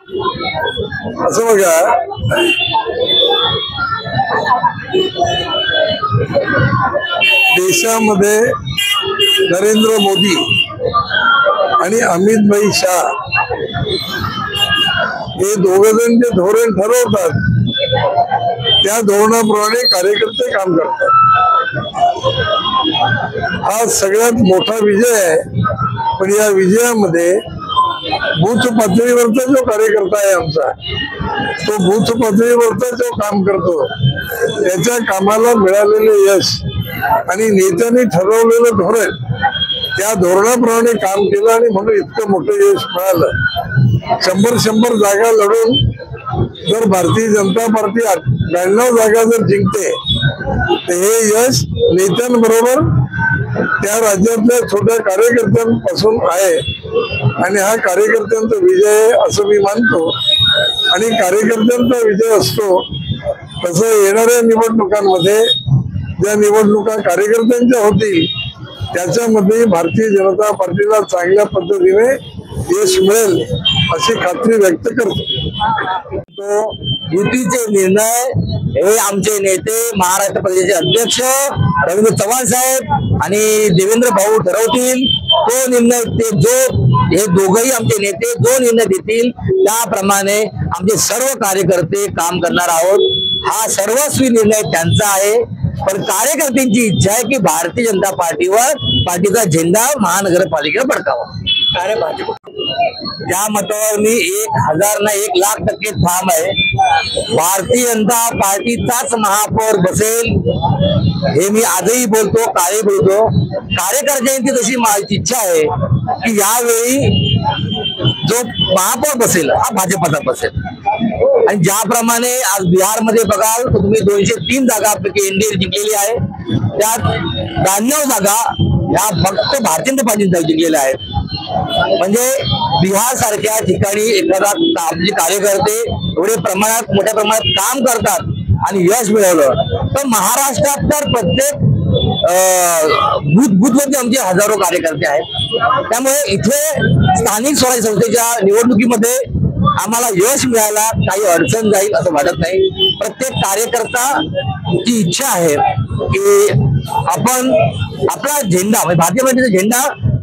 असं बघा, देशामध्ये नरेंद्र मोदी आणि अमित भाई शाह हे दोघजण जे धोरण ठरवतात त्या धोरणाप्रमाणे कार्यकर्ते काम करतात। हा सगळ्यात मोठा विजय आहे। पण या विजयामध्ये बूथ पातळीवरचा जो कार्यकर्ता आहे आमचा, तो बूथ पातळीवरचा जो काम करतो त्याच्या कामाला मिळालेले यश आणि नेत्यांनी ठरवलेलं धोरण, त्या धोरणाप्रमाणे काम केलं आणि म्हणून इतकं मोठं यश मिळालं। 100 जागा लढून जर भारतीय जनता पार्टी 92 जागा जर जिंकते तर हे यश नेत्यांबरोबर त्या राज्यातल्या छोट्या कार्यकर्त्यांपासून आहे आणि हा कार्यकर्त्यांचा विजय आहे असं मी मानतो। आणि कार्यकर्त्यांचा विजय असतो तसं येणाऱ्या निवडणुकांमध्ये ज्या निवडणुका कार्यकर्त्यांच्या होतील त्याच्यामध्ये भारतीय जनता पार्टीला चांगल्या पद्धतीने यश मिळेल अशी खात्री व्यक्त करतो। तो युतीचे निर्णय हे आमचे नेते महाराष्ट्र प्रदेशचे अध्यक्ष रवींद्र चव्हाण साहेब आणि देवेंद्र भाऊ ठरवतील। तो निर्णय हे दोघही आमचे नेते जो निर्णय देतील त्याप्रमाणे आमचे सर्व कार्यकर्ते काम करणार आहोत। हा सर्वस्वी निर्णय त्यांचा आहे। पण कार्यकर्त्यांची इच्छा आहे की भारतीय जनता पार्टीचा झेंडा महानगरपालिकेवर फडकावा। अरे भाजप त्या मतावर मी 1000 नाही 1,00,000% ठाम आहे। भारतीय जनता पार्टीचाच महापौर बसेल हे मी आजही बोलतो, कालही बोलतो। कार्यकर्त्यांची तशी माझी इच्छा आहे की यावेळी जो महापौर बसेल हा भाजपचा बसेल। आणि ज्याप्रमाणे आज बिहारमध्ये बघाल तर तुम्ही 203 जागांपैकी एनडीए जिंकलेली आहे, त्यात 92 जागा ह्या फक्त भारतीय जनता पार्टीने जिंकलेल्या आहेत। म्हणजे बिहार सारख्या ठिकाणी एखादा आपले कार्यकर्ते एवढे मोठ्या प्रमाणात काम करतात आणि यश मिळवलं, तर महाराष्ट्रात तर प्रत्येक बूथवरती आमचे हजारो कार्यकर्ते आहेत। त्यामुळे इथे स्थानिक स्वराज्य संस्थेच्या निवडणुकीमध्ये आम्हाला यश मिळायला काही अडचण जाईल असं वाटत नाही। प्रत्येक कार्यकर्त्याची इच्छा आहे की आपण आपला झेंडा म्हणजे भारतीय पार्टीचा झेंडा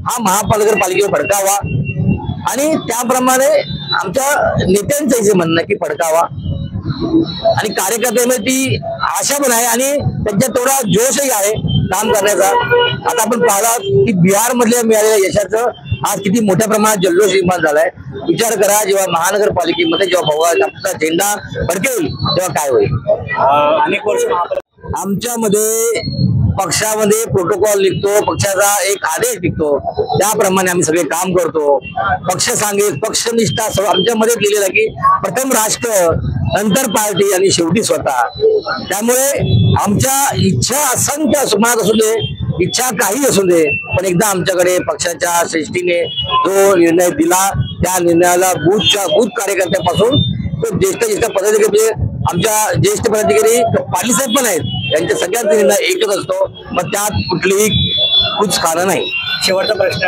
हा महानगरपालिकेवर फडकावा आणि त्याप्रमाणे आमच्या नेत्यांचं जे म्हणणं की फडकावा आणि कार्यकर्त्यांमध्ये ती आशा पण आहे आणि त्यांच्यात तेवढा जोशही आहे काम करण्याचा। आता आपण पाहिला की बिहार मधल्या मिळालेल्या यशाचं आज किती मोठ्या प्रमाणात जल्लोष निर्माण झालाय। विचार करा जेव्हा महानगरपालिकेमध्ये जेव्हा आपला झेंडा फडकेल तेव्हा काय होईल। अनेक वर्ष आमच्यामध्ये पक्षामध्ये प्रोटोकॉल निघतो, पक्षाचा एक आदेश निघतो, त्याप्रमाणे आम्ही सगळे काम करतो। पक्ष सांगेल पक्षनिष्ठा आमच्यामध्ये लिहिलेला की प्रथम राष्ट्र, नंतर पार्टी आणि शेवटी स्वतः। त्यामुळे आमच्या इच्छा असंख्य सुमार असू दे, इच्छा काही असू दे, पण एकदा आमच्याकडे पक्षाच्या श्रेष्ठीने जो निर्णय दिला त्या निर्णयाला बूथ कार्यकर्त्यापासून तो ज्येष्ठ पदाधिकारी आमच्या ज्येष्ठ पदाधिकारी पाटील साहेब पण आहेत, यांच्या सगळ्यांचा निर्णय एकच असतो। मग त्यात कुठलीही कुछ खाणं नाही। शेवटचा प्रश्न